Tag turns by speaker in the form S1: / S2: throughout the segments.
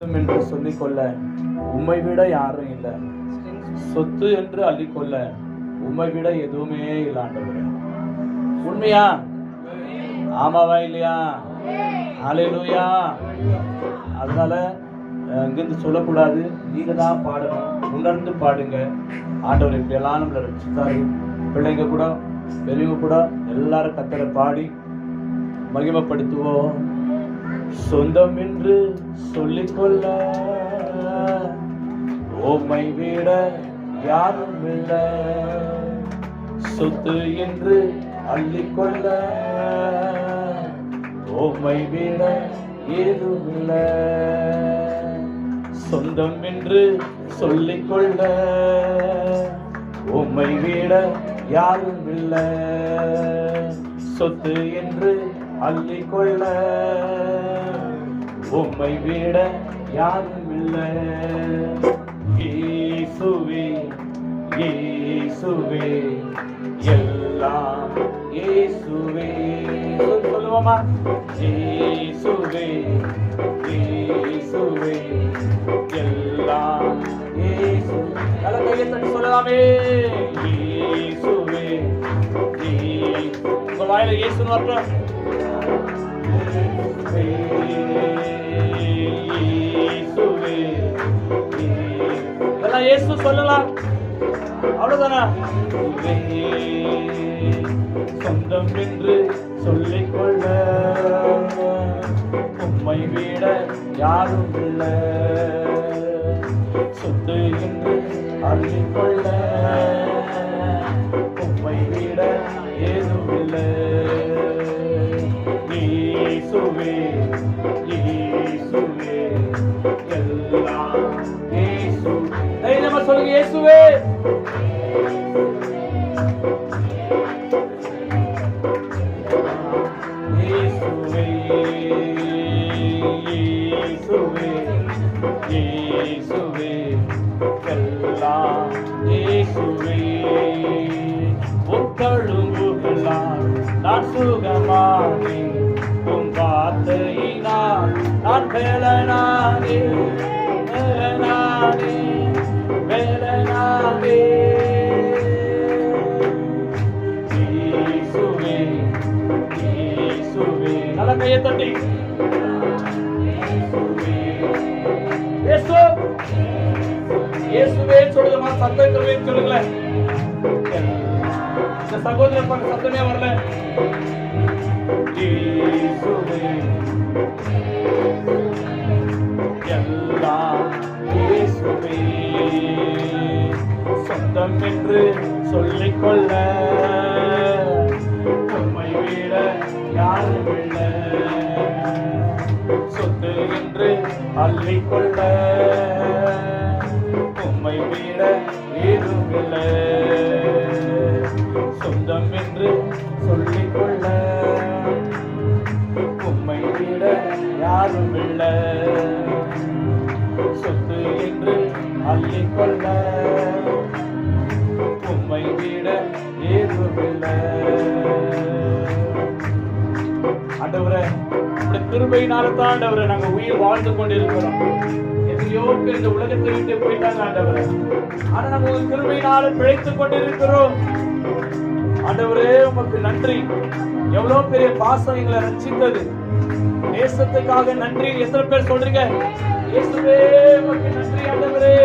S1: என்று சொல்லிக்கொள்ள உம்மை விட யாரும் இல்லை. சொத்து என்று அள்ளிக்கொள்ள உம்மை விட எதுவுமே இல்லை ஆண்டவரே. உண்மையா? ஆமாவா இல்லையா? ஹல்லேலூயா. அதனால இங்கிருந்து சொல்லக்கூடாது, நீங்க தான் பாடணும். உணர்ந்து பாடுங்க. ஆண்டவர் இப்படியெல்லாம் நம்மளை ரட்சித்தாரு. பிள்ளைங்க கூட பெரியவங்க கூட எல்லாரும் கத்தரை பாடி மகிமைப்படுத்துவோம். சொந்தம் என்று சொல்லிக்கொள்ள உம்மை விட யாரும் இல்லை. சொத்து என்று அள்ளிக்கொள்ள உம்மை விட ஏதும் இல்லை. சொந்தம் என்று சொல்லிக்கொள்ள உம்மை விட யாரும் இல்லை. சொத்து என்று அள்ளிக்கொள்ள உம்மை விட யாரும் இல்லை. இயேசுவே இயேசுவே எல்லாம் இயேசுவே. சொல்லுவோமா? இயேசுவே இயேசுவே எல்லாம் இயேசு. நல்ல கையை தட்டி சொல்லலாமே. இயேசுவே உங்க வாயில இயேசுன்னு வரட்டும். எல்லாம் இயேசு சொல்லலாம், அவ்வளவுதானா? சொந்தம் என்று சொல்லிக்கொள்ள உம்மை விட யாரும் இல்லை. சொத்து என்று அள்ளிக்கொள்ள உம்மை விட ஏதும் இல்லை. இயேசுவே இயேசுவே எல்லாம் இயேசு. தைரியமா சொல்லுங்க, இயேசுவே இயேசுவே இயேசுவே இயேசுவே எல்லாம் இயேசுவே. உட்கழும்புகளால் நான் சுகமானே, உம் வார்த்தையினால் நான் வேலனானே வேலனானே வேலனானே. இயேசுவே இயேசுவே. நல்ல கையை தட்டி இயேசு இயேசுவே சொல்லுமா? சத்தமே சொல்லுங்களேன். இந்த சகோதரர் பார்க்க சத்தமே வரல. இயேசுவே எல்லாம் இயேசுவே. சொந்தம் என்று சொல்லிக்கொள்ள உம்மை விட யாரும் இல்லை. சொத்து என்று அள்ளிக்கொள்ள உம்மை விட ஏதும் இல்லை. சொந்தம் என்று சொல்லிக்கொள்ள உம்மை விட யாரும் இல்லை. சொத்து என்று அள்ளிக்கொள்ள உம்மை விட ஏதும் இல்லை. ஆண்டவரே, இந்த கிருபையினால்தான் ஆண்டவரே நாங்க உயிர் வாழ்ந்து கொண்டிருக்கிறோம். எத்தனையோ பேர் இந்த உலகத்தை விட்டு போயிட்டாங்க ஆண்டவரே. ஆனா நாங்க உங்க கிருபையினால பிழைத்துக் கொண்டிருக்கிறோம். ஆண்டவரே உமக்கு நன்றி. எவ்வளவு பெரிய பாசம் எங்களை ரட்சித்தது. தேசத்துக்காக நன்றி. எத்தனை பேர் சொல்றீங்க? இயேசுவே உமக்கு நன்றி ஆண்டவரே.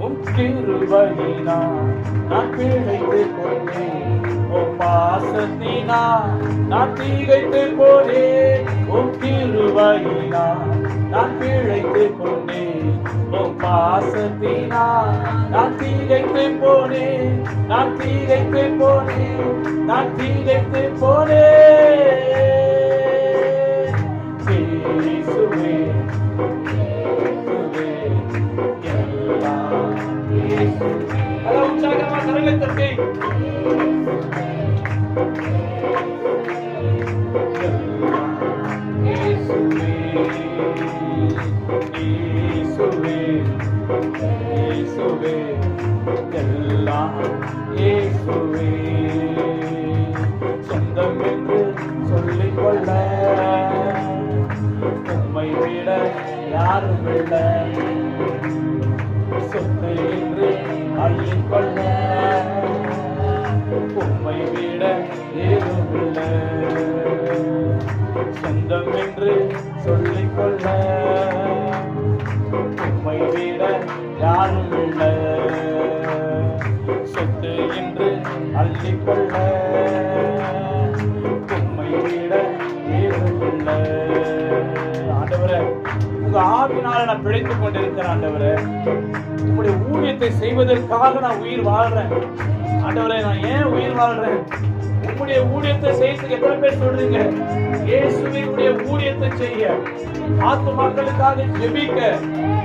S1: உம் கிருபையினால் நான் பிழைத்துக் கொண்டேன். உம் பாசத்தினால் நான் திகைத்துப் போனேன். உம் கிருபையினால் நான் பிழைத்துக் கொண்டேன். உம் பாசத்தினால் நான் திகைத்துப் போனேன். நான் திகைத்துப் போனேன். நான் திகைத்துப் போனேன். இயேசுவே இயேசுவே எல்லாம் இயேசு. நல்ல உற்சாகமா கரங்களை தட்டி இயேசுவே இயேசுவே இயேசுவே எல்லாம் இயேசுவே. சொந்தம் என்று யாரும் இல்லை. சொத்து என்று அள்ளிக்கொள்ள உம்மை விட ஏதும் இல்லை. சொந்தம் என்று சொல்லிக்கொள்ள உம்மை விட யாரும் இல்லை. சொத்து என்று அள்ளிக்கொள்ள உம்மை விட ஏதும் இல்லை. ஆண்டவரே, உங்க ஆவினால நான் பிழைத்துக் கொண்டிருக்கிறேன். ஆண்டவரே, உங்களுடைய ஊழியத்தை செய்வதற்காக நான் உயிர் வாழ்றேன். ஆண்டவரே, நான் ஏன் உயிர் வாழ்றேன்? உங்களுடைய ஊழியத்தை செய்யறதுக்கு எத்தனை பேர் சொல்றீங்க? இயேசுவினுடைய ஊழியத்தை செய்ய, ஆத்துமாக்களுக்காக ஜெபிக்க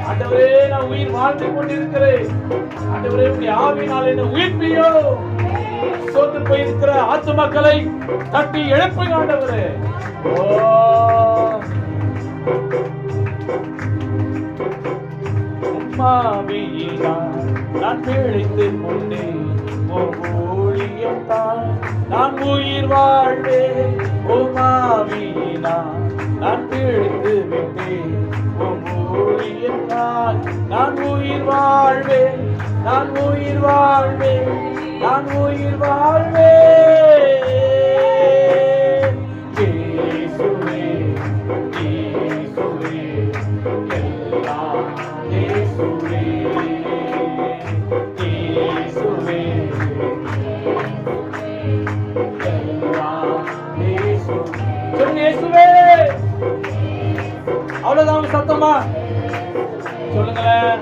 S1: ஆண்டவரே நான் உயிர் வாழ்ந்து கொண்டிருக்கிறேன். ஆண்டவரே, உங்களுடைய ஆவினால் என்ன உயிர்ப்பியோ. சோர்ந்து போயிருக்கிற ஆத்துமாக்களை தட்டி எழுப்புங்க ஆண்டவரே. நான் பிழைத்து கொண்டேன், ஊழியத்தான் நான் உயிர் வாழ்வேன். நான் பிழைத்து விட்டேன், ஊழியத்தான் நான் உயிர் வாழ்வேன். நான் உயிர் வாழ்வேன், நான் உயிர் வாழ்வேன். இயேசுவே, இயேசுவே, எல்லாம் இயேசுவே, இயேசுவே, எல்லாம் இயேசுவே. சொல்லுங்க இயேசுவே. அவ்வளவுதான் சத்தமா சொல்லுங்களேன்.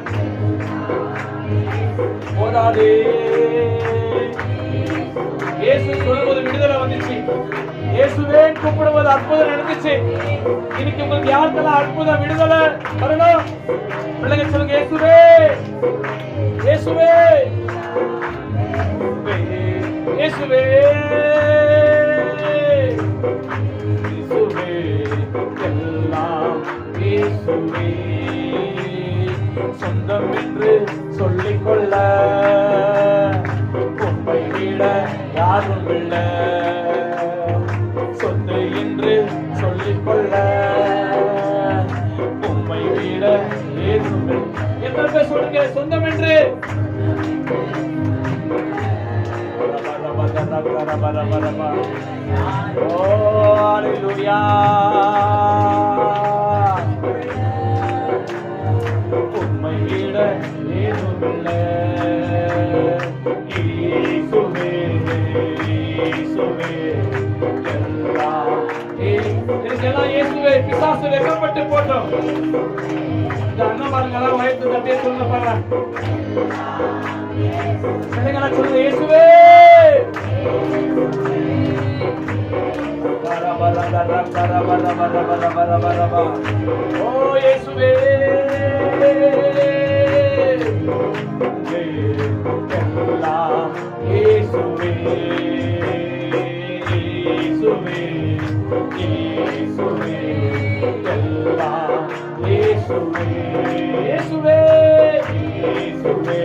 S1: போதாதே. இயேசு சொல்லும்போது விடுதலை வந்துச்சு. இயேசுவே கூப்பிடுவது அற்புதம் நடந்துச்சு. இன்னைக்கு உங்களுக்கு யாருக்கெல்லாம் அற்புதம் விடுதலை வரணும்? பிள்ளைங்க சொல்லுங்க இயேசுவே, இயேசுவே, இயேசுவே, இயேசுவே, எல்லாம் இயேசுவே. சொந்தம் என்று சொல்லிக்கொள்ள உம்மை விட யாரும் இல்லை. சொத்து என்று சொல்லிக்கொள்ள உம்மை விட ஏதும் இல்லை. எத்தனை பேர் சொல்லுங்க சொந்தம் என்று? ஓ அல்லேலூயா. உம்மை விட ஏதும் இல்லை. இயேசுவே, இயேசுவே, எல்லாம் இயேசுவே. பிசாசு வெக்கப்பட்டு போட்டோம். இந்த அண்ணன் பாருங்க எல்லாம் வயசு அப்படியே சொல்லுங்க பாருங்க. பிள்ளைங்களா சொல்லுங்க இயேசுவே. ஓ இயேசுவே, எல்லாம் இயேசுவே, இயேசுவே, இயேசுவே, எல்லாம் இயேசுவே, இயேசுவே, இயேசுவே.